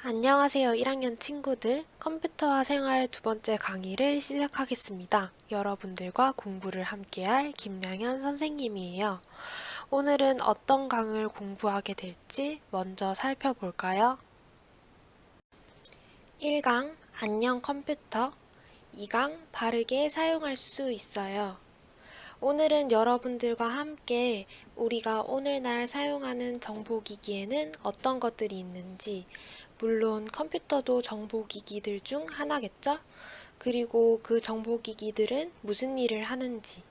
안녕하세요, 1학년 친구들. 컴퓨터와 생활 두 번째 강의를 시작하겠습니다. 여러분들과 공부를 함께할 김량현 선생님이에요. 오늘은 어떤 강을 공부하게 될지 먼저 살펴볼까요? 1강 안녕 컴퓨터, 2강 바르게 사용할 수 있어요. 오늘은 여러분들과 함께 우리가 오늘날 사용하는 정보기기에는 어떤 것들이 있는지, 물론 컴퓨터도 정보기기들 중 하나겠죠? 그리고 그 정보기기들은 무슨 일을 하는지,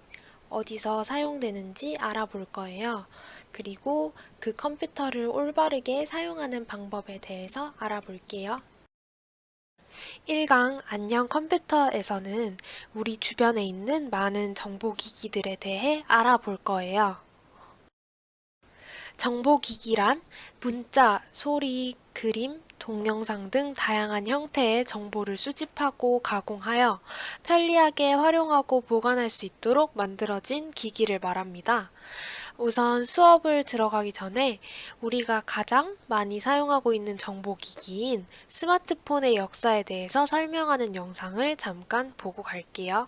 어디서 사용되는지 알아볼 거예요. 그리고 그 컴퓨터를 올바르게 사용하는 방법에 대해서 알아볼게요. 1강 안녕 컴퓨터에서는 우리 주변에 있는 많은 정보기기들에 대해 알아볼 거예요. 정보기기란 문자, 소리, 그림, 동영상 등 다양한 형태의 정보를 수집하고 가공하여 편리하게 활용하고 보관할 수 있도록 만들어진 기기를 말합니다. 우선 수업을 들어가기 전에 우리가 가장 많이 사용하고 있는 정보기기인 스마트폰의 역사에 대해서 설명하는 영상을 잠깐 보고 갈게요.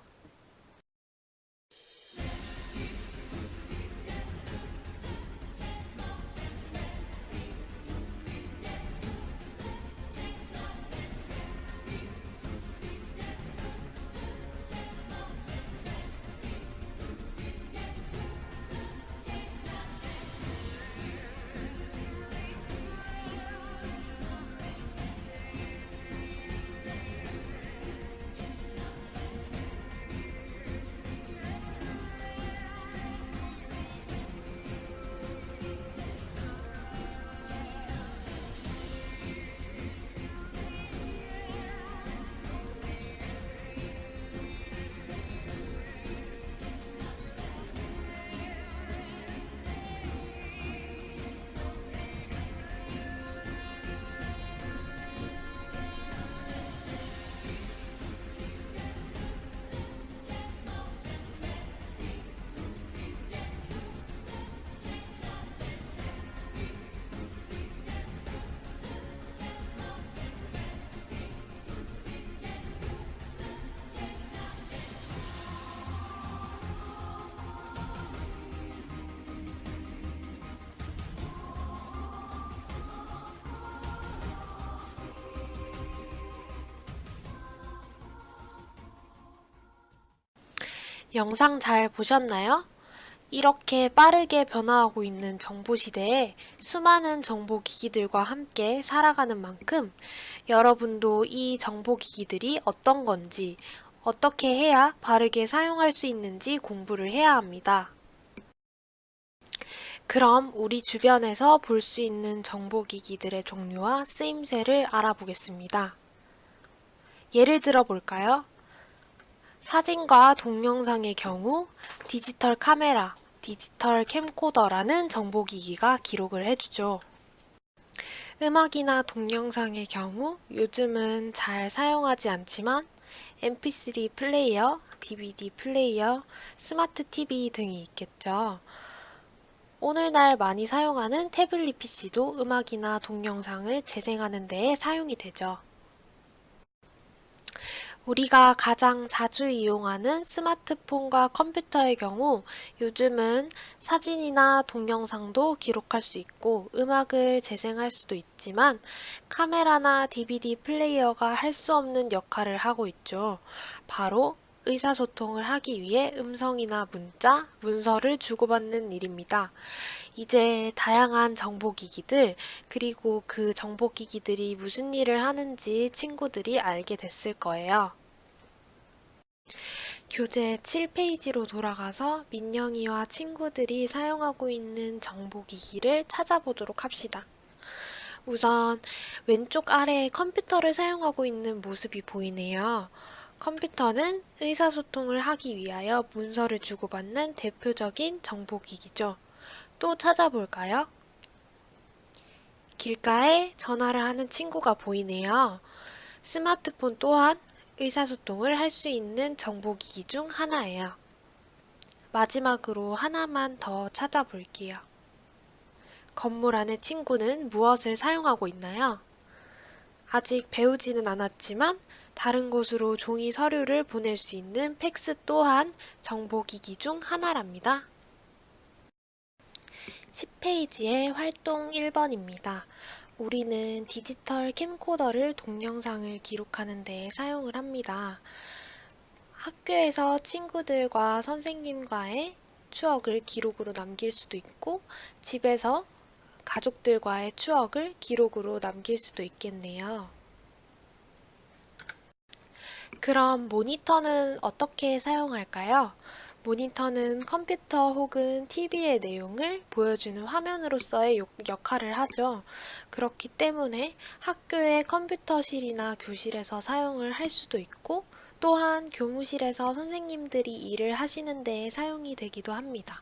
영상 잘 보셨나요? 이렇게 빠르게 변화하고 있는 정보 시대에 수많은 정보기기들과 함께 살아가는 만큼 여러분도 이 정보기기들이 어떤 건지, 어떻게 해야 바르게 사용할 수 있는지 공부를 해야 합니다. 그럼 우리 주변에서 볼 수 있는 정보기기들의 종류와 쓰임새를 알아보겠습니다. 예를 들어 볼까요? 사진과 동영상의 경우 디지털 카메라, 디지털 캠코더라는 정보기기가 기록을 해주죠. 음악이나 동영상의 경우 요즘은 잘 사용하지 않지만 mp3 플레이어, DVD 플레이어, 스마트 TV 등이 있겠죠. 오늘날 많이 사용하는 태블릿 PC도 음악이나 동영상을 재생하는 데에 사용이 되죠. 우리가 가장 자주 이용하는 스마트폰과 컴퓨터의 경우 요즘은 사진이나 동영상도 기록할 수 있고 음악을 재생할 수도 있지만 카메라나 DVD 플레이어가 할 수 없는 역할을 하고 있죠. 바로 의사소통을 하기 위해 음성이나 문자, 문서를 주고받는 일입니다. 이제 다양한 정보기기들, 그리고 그 정보기기들이 무슨 일을 하는지 친구들이 알게 됐을 거예요. 교재 7페이지로 돌아가서 민영이와 친구들이 사용하고 있는 정보기기를 찾아보도록 합시다. 우선 왼쪽 아래에 컴퓨터를 사용하고 있는 모습이 보이네요. 컴퓨터는 의사소통을 하기 위하여 문서를 주고받는 대표적인 정보기기죠. 또 찾아볼까요? 길가에 전화를 하는 친구가 보이네요. 스마트폰 또한 의사소통을 할 수 있는 정보기기 중 하나예요. 마지막으로 하나만 더 찾아볼게요. 건물 안의 친구는 무엇을 사용하고 있나요? 아직 배우지는 않았지만 다른 곳으로 종이 서류를 보낼 수 있는 팩스 또한 정보기기 중 하나랍니다. 10페이지의 활동 1번입니다. 우리는 디지털 캠코더를 동영상을 기록하는 데 사용을 합니다. 학교에서 친구들과 선생님과의 추억을 기록으로 남길 수도 있고, 집에서 가족들과의 추억을 기록으로 남길 수도 있겠네요. 그럼 모니터는 어떻게 사용할까요? 모니터는 컴퓨터 혹은 TV의 내용을 보여주는 화면으로서의 역할을 하죠. 그렇기 때문에 학교의 컴퓨터실이나 교실에서 사용을 할 수도 있고, 또한 교무실에서 선생님들이 일을 하시는 데에 사용이 되기도 합니다.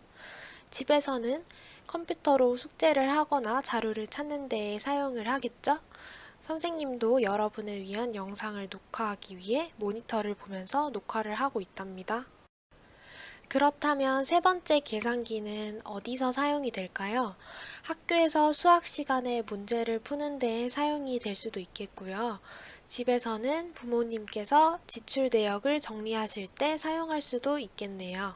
집에서는 컴퓨터로 숙제를 하거나 자료를 찾는 데에 사용을 하겠죠? 선생님도 여러분을 위한 영상을 녹화하기 위해 모니터를 보면서 녹화를 하고 있답니다. 그렇다면 세 번째 계산기는 어디서 사용이 될까요? 학교에서 수학 시간에 문제를 푸는 데에 사용이 될 수도 있겠고요. 집에서는 부모님께서 지출 내역을 정리하실 때 사용할 수도 있겠네요.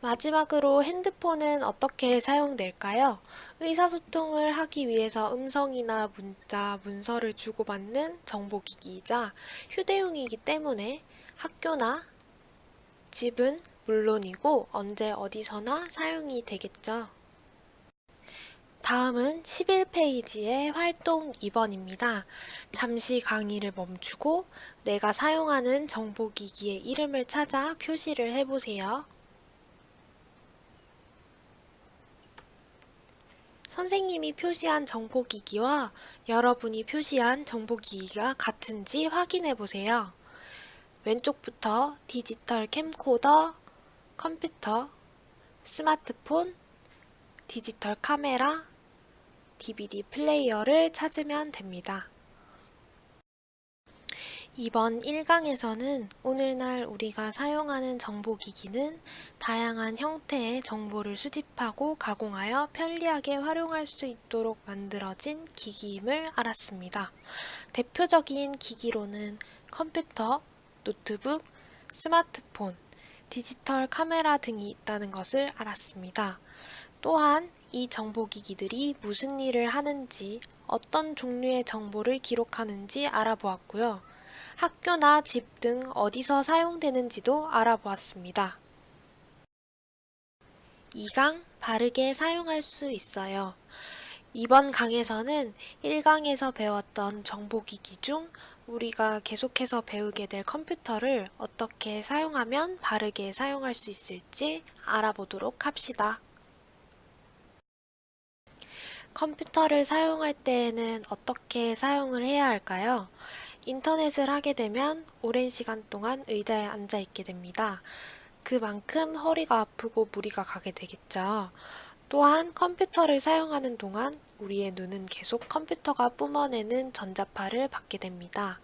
마지막으로 핸드폰은 어떻게 사용될까요? 의사소통을 하기 위해서 음성이나 문자, 문서를 주고받는 정보기기이자 휴대용이기 때문에 학교나 집은 물론이고 언제 어디서나 사용이 되겠죠. 다음은 11페이지의 활동 2번입니다. 잠시 강의를 멈추고 내가 사용하는 정보기기의 이름을 찾아 표시를 해보세요. 선생님이 표시한 정보기기와 여러분이 표시한 정보기기가 같은지 확인해 보세요. 왼쪽부터 디지털 캠코더, 컴퓨터, 스마트폰, 디지털 카메라, DVD 플레이어를 찾으면 됩니다. 이번 1강에서는 오늘날 우리가 사용하는 정보기기는 다양한 형태의 정보를 수집하고 가공하여 편리하게 활용할 수 있도록 만들어진 기기임을 알았습니다. 대표적인 기기로는 컴퓨터, 노트북, 스마트폰, 디지털 카메라 등이 있다는 것을 알았습니다. 또한 이 정보기기들이 무슨 일을 하는지, 어떤 종류의 정보를 기록하는지 알아보았고요. 학교나 집 등 어디서 사용되는지도 알아보았습니다. 2강 바르게 사용할 수 있어요. 이번 강에서는 1강에서 배웠던 정보기기 중 우리가 계속해서 배우게 될 컴퓨터를 어떻게 사용하면 바르게 사용할 수 있을지 알아보도록 합시다. 컴퓨터를 사용할 때에는 어떻게 사용을 해야 할까요? 인터넷을 하게 되면 오랜 시간 동안 의자에 앉아 있게 됩니다. 그만큼 허리가 아프고 무리가 가게 되겠죠. 또한 컴퓨터를 사용하는 동안 우리의 눈은 계속 컴퓨터가 뿜어내는 전자파를 받게 됩니다.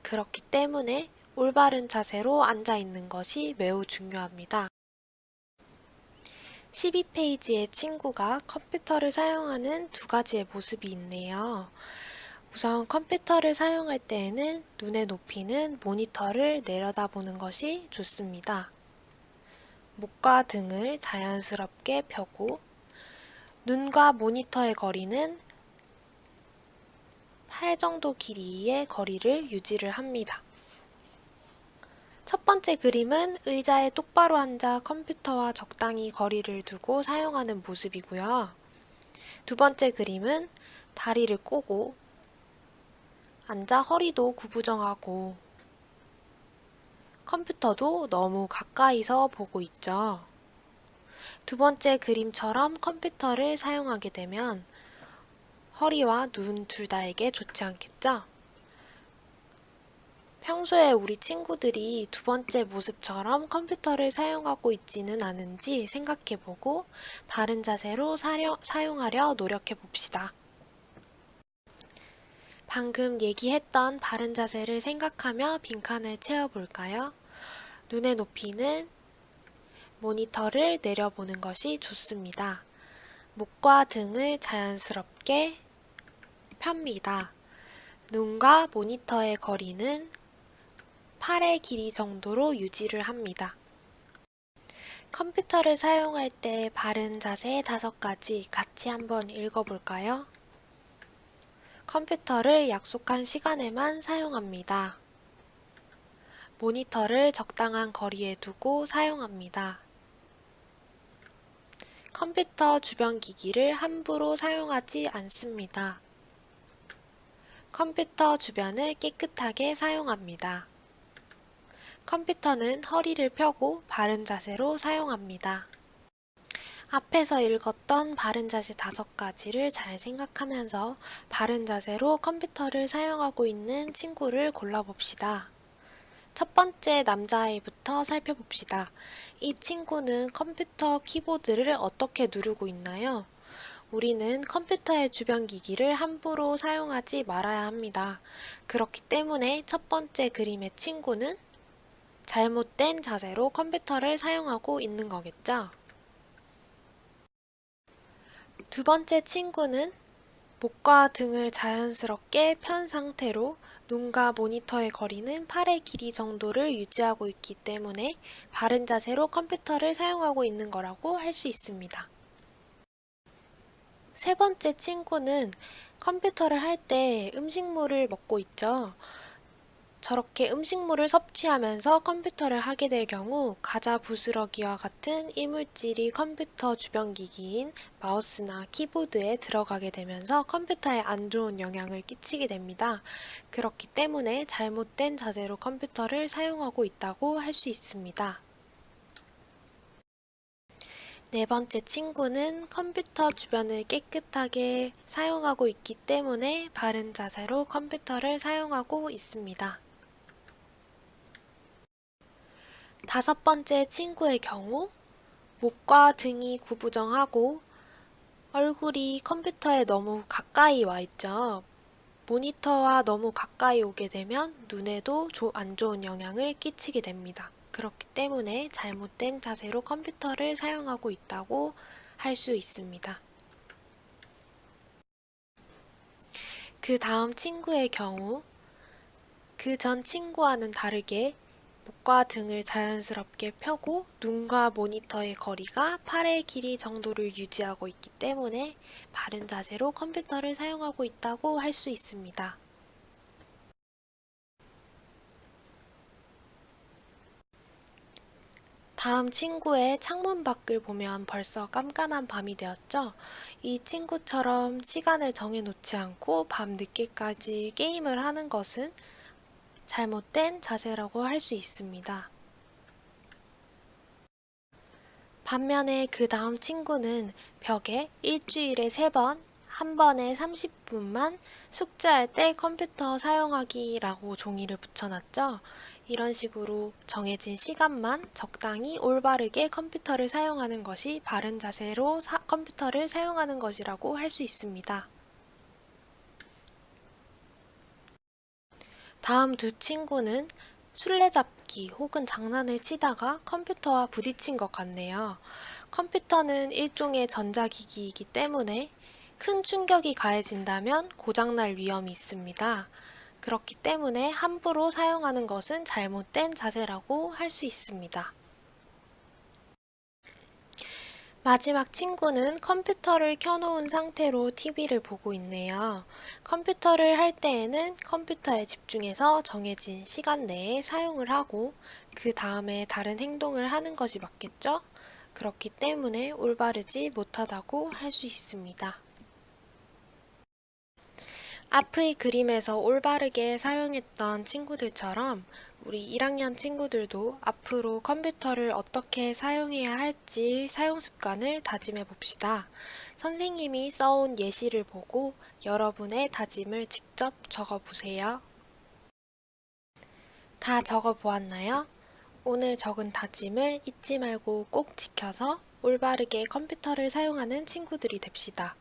그렇기 때문에 올바른 자세로 앉아 있는 것이 매우 중요합니다. 12페이지의 친구가 컴퓨터를 사용하는 두 가지의 모습이 있네요. 우선 컴퓨터를 사용할 때에는 눈의 높이는 모니터를 내려다보는 것이 좋습니다. 목과 등을 자연스럽게 펴고 눈과 모니터의 거리는 팔 정도 길이의 거리를 유지를 합니다. 첫 번째 그림은 의자에 똑바로 앉아 컴퓨터와 적당히 거리를 두고 사용하는 모습이고요. 두 번째 그림은 다리를 꼬고 앉아 허리도 구부정하고 컴퓨터도 너무 가까이서 보고 있죠. 두 번째 그림처럼 컴퓨터를 사용하게 되면 허리와 눈 둘 다에게 좋지 않겠죠? 평소에 우리 친구들이 두 번째 모습처럼 컴퓨터를 사용하고 있지는 않은지 생각해보고 바른 자세로 사용하려 노력해봅시다. 방금 얘기했던 바른 자세를 생각하며 빈칸을 채워볼까요? 눈의 높이는 모니터를 내려보는 것이 좋습니다. 목과 등을 자연스럽게 펴니다. 눈과 모니터의 거리는 팔의 길이 정도로 유지를 합니다. 컴퓨터를 사용할 때 바른 자세 5가지 같이 한번 읽어볼까요? 컴퓨터를 약속한 시간에만 사용합니다. 모니터를 적당한 거리에 두고 사용합니다. 컴퓨터 주변 기기를 함부로 사용하지 않습니다. 컴퓨터 주변을 깨끗하게 사용합니다. 컴퓨터는 허리를 펴고 바른 자세로 사용합니다. 앞에서 읽었던 바른 자세 5가지를 잘 생각하면서 바른 자세로 컴퓨터를 사용하고 있는 친구를 골라봅시다. 첫 번째 남자아이부터 살펴봅시다. 이 친구는 컴퓨터 키보드를 어떻게 누르고 있나요? 우리는 컴퓨터의 주변 기기를 함부로 사용하지 말아야 합니다. 그렇기 때문에 첫 번째 그림의 친구는 잘못된 자세로 컴퓨터를 사용하고 있는 거겠죠? 두 번째 친구는 목과 등을 자연스럽게 편 상태로 눈과 모니터의 거리는 팔의 길이 정도를 유지하고 있기 때문에 바른 자세로 컴퓨터를 사용하고 있는 거라고 할 수 있습니다. 세 번째 친구는 컴퓨터를 할 때 음식물을 먹고 있죠. 저렇게 음식물을 섭취하면서 컴퓨터를 하게 될 경우 가자 부스러기와 같은 이물질이 컴퓨터 주변 기기인 마우스나 키보드에 들어가게 되면서 컴퓨터에 안 좋은 영향을 끼치게 됩니다. 그렇기 때문에 잘못된 자세로 컴퓨터를 사용하고 있다고 할 수 있습니다. 네 번째 친구는 컴퓨터 주변을 깨끗하게 사용하고 있기 때문에 바른 자세로 컴퓨터를 사용하고 있습니다. 다섯 번째 친구의 경우 목과 등이 구부정하고 얼굴이 컴퓨터에 너무 가까이 와 있죠. 모니터와 너무 가까이 오게 되면 눈에도 안 좋은 영향을 끼치게 됩니다. 그렇기 때문에 잘못된 자세로 컴퓨터를 사용하고 있다고 할 수 있습니다. 그 다음 친구의 경우 그 전 친구와는 다르게 목과 등을 자연스럽게 펴고 눈과 모니터의 거리가 팔의 길이 정도를 유지하고 있기 때문에 바른 자세로 컴퓨터를 사용하고 있다고 할 수 있습니다. 다음 친구의 창문 밖을 보면 벌써 깜깜한 밤이 되었죠? 이 친구처럼 시간을 정해놓지 않고 밤 늦게까지 게임을 하는 것은 잘못된 자세라고 할 수 있습니다. 반면에 그 다음 친구는 벽에 일주일에 3번, 한 번에 30분만 숙제할 때 컴퓨터 사용하기라고 종이를 붙여놨죠. 이런 식으로 정해진 시간만 적당히 올바르게 컴퓨터를 사용하는 것이 바른 자세로 컴퓨터를 사용하는 것이라고 할 수 있습니다. 다음 두 친구는 술래잡기 혹은 장난을 치다가 컴퓨터와 부딪힌 것 같네요. 컴퓨터는 일종의 전자기기이기 때문에 큰 충격이 가해진다면 고장날 위험이 있습니다. 그렇기 때문에 함부로 사용하는 것은 잘못된 자세라고 할 수 있습니다. 마지막 친구는 컴퓨터를 켜놓은 상태로 TV를 보고 있네요. 컴퓨터를 할 때에는 컴퓨터에 집중해서 정해진 시간 내에 사용을 하고 그 다음에 다른 행동을 하는 것이 맞겠죠? 그렇기 때문에 올바르지 못하다고 할 수 있습니다. 앞의 그림에서 올바르게 사용했던 친구들처럼 우리 1학년 친구들도 앞으로 컴퓨터를 어떻게 사용해야 할지 사용 습관을 다짐해 봅시다. 선생님이 써온 예시를 보고 여러분의 다짐을 직접 적어 보세요. 다 적어 보았나요? 오늘 적은 다짐을 잊지 말고 꼭 지켜서 올바르게 컴퓨터를 사용하는 친구들이 됩시다.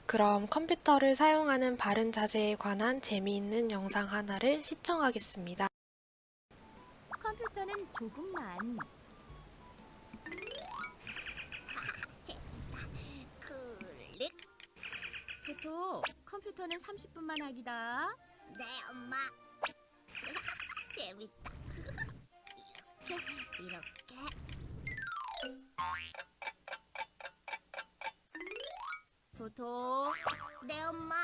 그럼 컴퓨터를 사용하는 바른 자세에 관한 재미있는 영상 하나를 시청하겠습니다. 컴퓨터는 조금만 클릭. 토토, 컴퓨터는 30분만 하기다. 네, 엄마. 재밌다. 이렇게. 토토, 네, 엄마.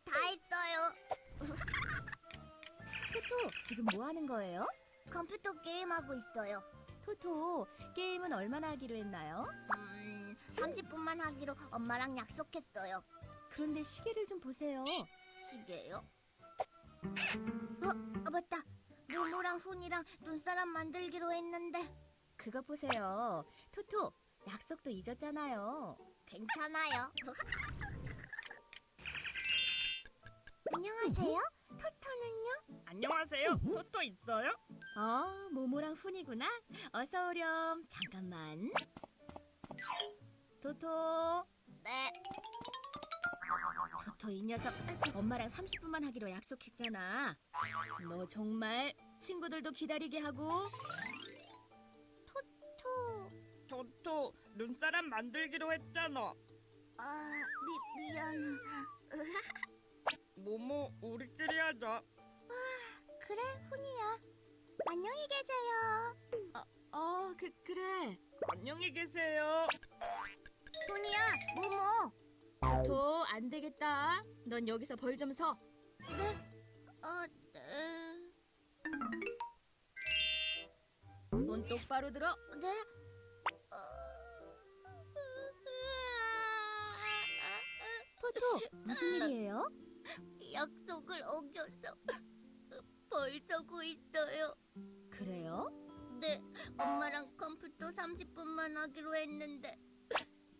다 했어요. 토토, 지금 뭐 하는 거예요? 컴퓨터 게임하고 있어요. 토토, 게임은 얼마나 하기로 했나요? 30분만 하기로 엄마랑 약속했어요. 그런데 시계를 좀 보세요. 시계요? 맞다. 모모랑 훈이랑 눈사람 만들기로 했는데. 그거 보세요. 토토, 약속도 잊었잖아요. 괜찮아요. 안녕하세요. 토토는요? 안녕하세요. 토토 있어요? 모모랑 훈이구나. 어서 오렴. 잠깐만. 토토, 네. 토토 이 녀석. 엄마랑 30분만 하기로 약속했잖아. 너 정말 친구들도 기다리게 하고. 토. 토토 눈사람 만들기로 했잖아. 미안. 모모 우리끼리 하자. 그래, 훈이야. 안녕히 계세요. 그래. 안녕히 계세요. 훈이야, 모모. 토토, 안 되겠다. 넌 여기서 벌 좀 서. 네. 손 똑바로 들어. 네. 토토, 무슨 일이에요? 약속을 어겨서 벌 서고 있어요. 그래요? 네, 엄마랑 컴퓨터 30분만 하기로 했는데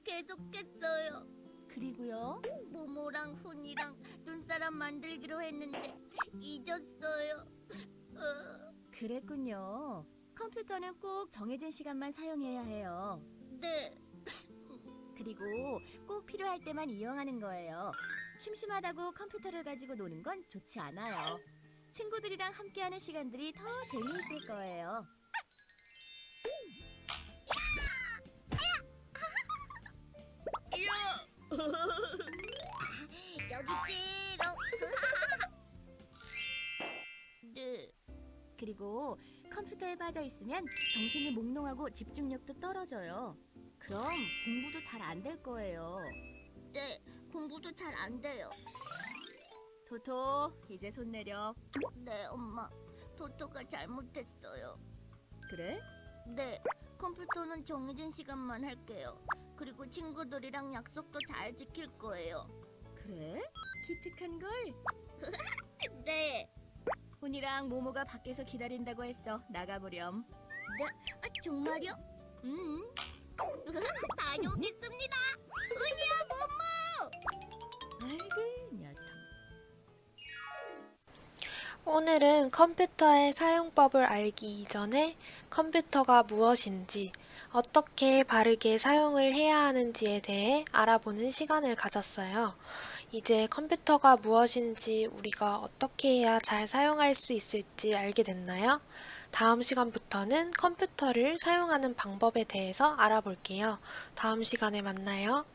계속했어요. 그리고요? 모모랑 훈이랑 눈사람 만들기로 했는데 잊었어요. 그랬군요. 컴퓨터는 꼭 정해진 시간만 사용해야 해요. 네, 그리고 꼭 필요할 때만 이용하는 거예요. 심심하다고 컴퓨터를 가지고 노는 건 좋지 않아요. 친구들이랑 함께하는 시간들이 더 재미있을 거예요. 여기 찌롱. 네, 그리고 컴퓨터에 빠져 있으면 정신이 몽롱하고 집중력도 떨어져요. 그럼 공부도 잘 안 될 거예요. 네, 공부도 잘 안 돼요. 토토, 이제 손 내려. 네, 엄마. 토토가 잘못했어요. 그래? 네, 컴퓨터는 정해진 시간만 할게요. 그리고 친구들이랑 약속도 잘 지킬 거예요. 그래? 기특한 걸. 네, 훈이랑 모모가 밖에서 기다린다고 했어. 나가보렴. 정말요? 다녀오겠습니다. 은희야, 모모! 아이고, 녀석. 오늘은 컴퓨터의 사용법을 알기 이전에 컴퓨터가 무엇인지, 어떻게 바르게 사용을 해야 하는지에 대해 알아보는 시간을 가졌어요. 이제 컴퓨터가 무엇인지 우리가 어떻게 해야 잘 사용할 수 있을지 알게 됐나요? 다음 시간부터는 컴퓨터를 사용하는 방법에 대해서 알아볼게요. 다음 시간에 만나요.